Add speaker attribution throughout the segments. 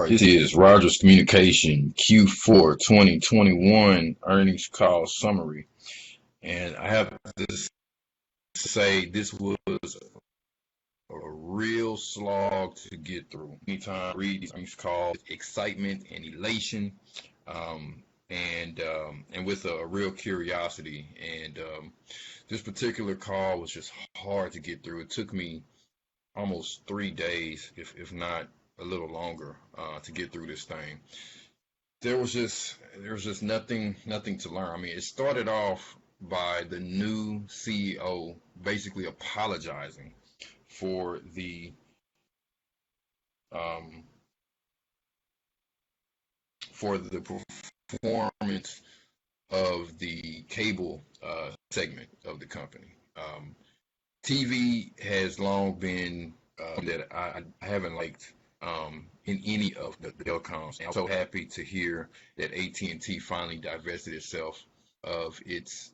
Speaker 1: right, this is Rogers Communication Q4 2021 earnings call summary. And I have to say this was a real slog to get through. Anytime I read these earnings calls, excitement and elation, and with a real curiosity. And this particular call was just hard to get through. It took me almost 3 days, if not a little longer, to get through this thing. There was just nothing to learn. I mean, it started off by the new CEO basically apologizing for um, the performance of the cable segment of the company. TV has long been that I haven't liked in any of the telecoms. And I'm so happy to hear that AT&T finally divested itself of its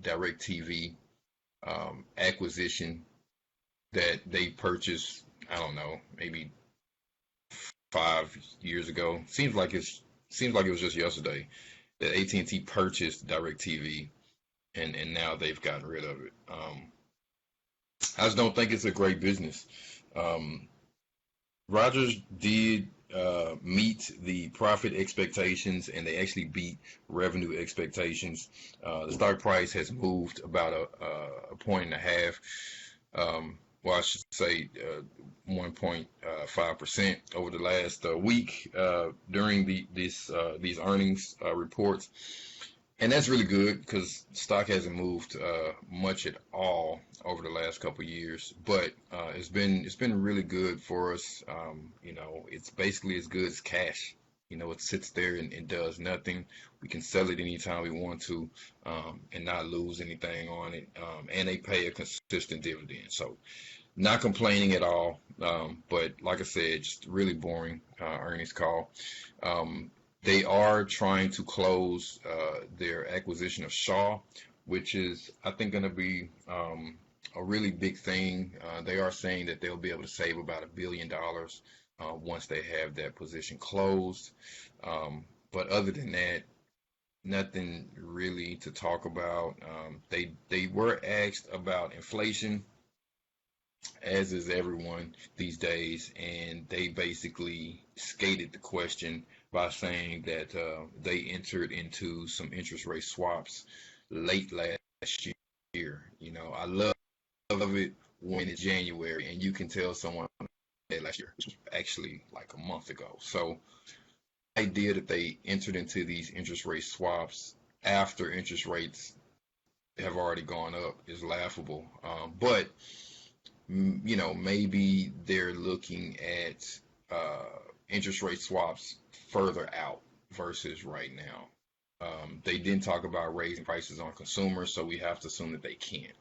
Speaker 1: direct TV acquisition that they purchased, I don't know, maybe 5 years ago. Seems like it was just yesterday that AT&T purchased DirecTV, and now they've gotten rid of it. I just don't think it's a great business. Um, Rogers did meet the profit expectations, and they actually beat revenue expectations. The stock price has moved about a point and a half. Well, I should say 1.5% over the last week during these earnings reports. And that's really good because stock hasn't moved much at all over the last couple of years, but it's been really good for us. It's basically as good as cash. It sits there and does nothing. We can sell it anytime we want to, and not lose anything on it. And they pay a consistent dividend, so not complaining at all. But like I said, just really boring earnings call. They are trying to close their acquisition of Shaw, which is, I think, going to be a really big thing. They are saying that they'll be able to save about $1 billion once they have that position closed. But other than that, nothing really to talk about. They were asked about inflation, as is everyone these days, and they basically skated the question by saying that they entered into some interest rate swaps late last year. I love it when it's January and you can tell someone that last year, which was actually like a month ago. So the idea that they entered into these interest rate swaps after interest rates have already gone up is laughable. But maybe they're looking at interest rate swaps further out versus right now. They didn't talk about raising prices on consumers, so we have to assume that they can't.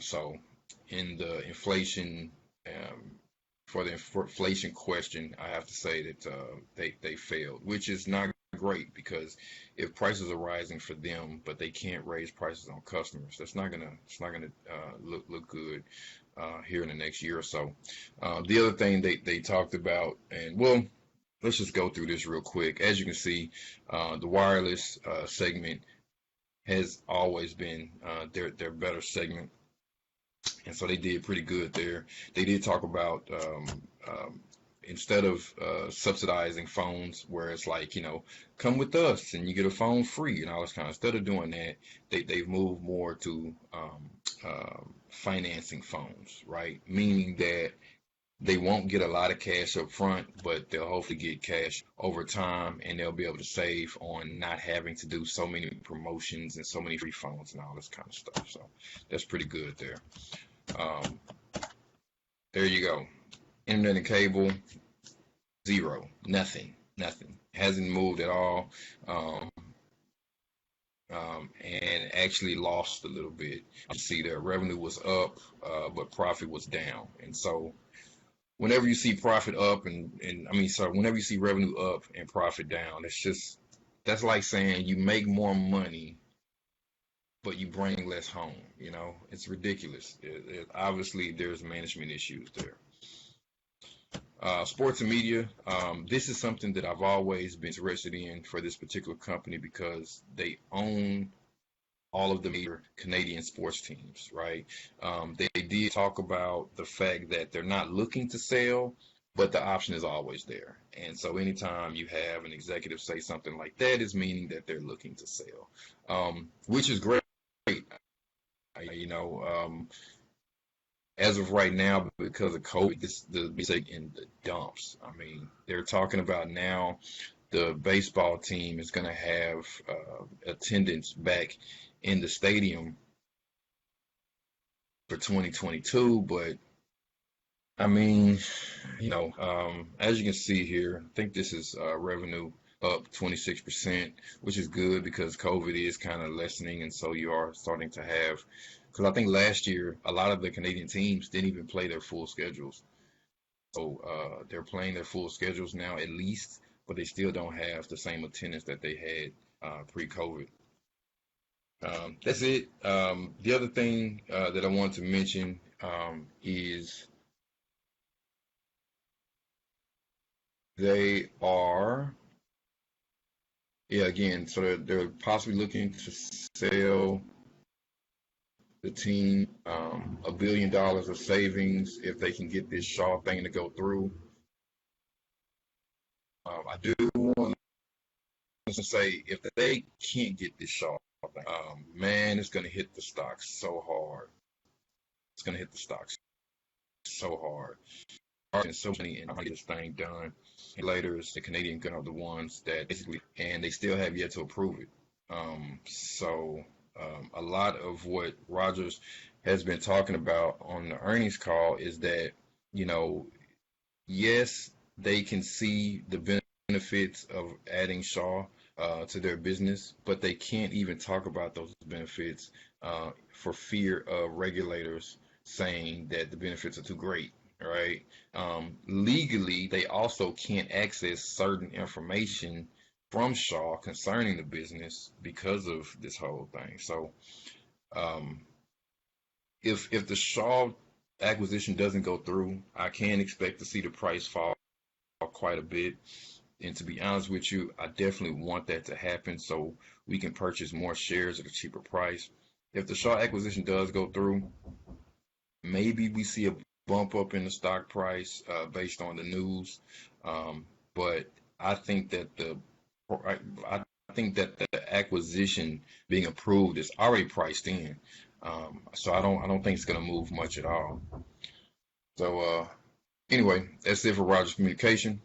Speaker 1: So in the inflation, for the inflation question, I have to say that they failed, which is not great because if prices are rising for them, but they can't raise prices on customers, it's not gonna look good here in the next year or so. The other thing they talked about, and well, let's just go through this real quick. As you can see, the wireless segment has always been their better segment, and so they did pretty good there. They did talk about instead of subsidizing phones, where it's like, come with us and you get a phone free and all this kind of. Instead of doing that, they've moved more to financing phones, right? Meaning that they won't get a lot of cash up front, but they'll hopefully get cash over time, and they'll be able to save on not having to do so many promotions and so many free phones and all this kind of stuff. So that's pretty good there. Um, there you go. Internet and cable, zero, nothing. Hasn't moved at all, and actually lost a little bit. You see their revenue was up, but profit was down. And so whenever you see profit up whenever you see revenue up and profit down, that's like saying you make more money, but you bring less home. It's ridiculous. Obviously, there's management issues there. Sports and media. This is something that I've always been interested in for this particular company because they own all of the major Canadian sports teams, right? They did talk about the fact that they're not looking to sell, but the option is always there. And so anytime you have an executive say something like that, is meaning that they're looking to sell, which is great. You know, as of right now, because of COVID, the music in the dumps. I mean, they're talking about now the baseball team is going to have attendance back in the stadium for 2022, but I mean, as you can see here, I think this is revenue up 26%, which is good because COVID is kind of lessening, and so you are starting to have, because I think last year a lot of the Canadian teams didn't even play their full schedules. So they're playing their full schedules now at least, but they still don't have the same attendance that they had pre-COVID. That's it. The other thing that I want to mention is they are, yeah, again, so they're possibly looking to sell the team $1 billion of savings if they can get this Shaw thing to go through. I do want to say if they can't get this Shaw thing, man, it's going to hit the stocks so hard. It's going to hit the stocks so hard. And so many and get this thing done. And later, the Canadian gun are the ones that basically, and they still have yet to approve it. A lot of what Rogers has been talking about on the earnings call is that, you know, yes, they can see the benefits of adding Shaw to their business, but they can't even talk about those benefits for fear of regulators saying that the benefits are too great, right? Legally, they also can't access certain information from Shaw concerning the business because of this whole thing. So, if the Shaw acquisition doesn't go through, I can expect to see the price fall quite a bit. And to be honest with you, I definitely want that to happen so we can purchase more shares at a cheaper price. If the Shaw acquisition does go through, maybe we see a bump up in the stock price based on the news. But I think that I think that the acquisition being approved is already priced in. So I don't think it's going to move much at all. So anyway, that's it for Rogers Communication.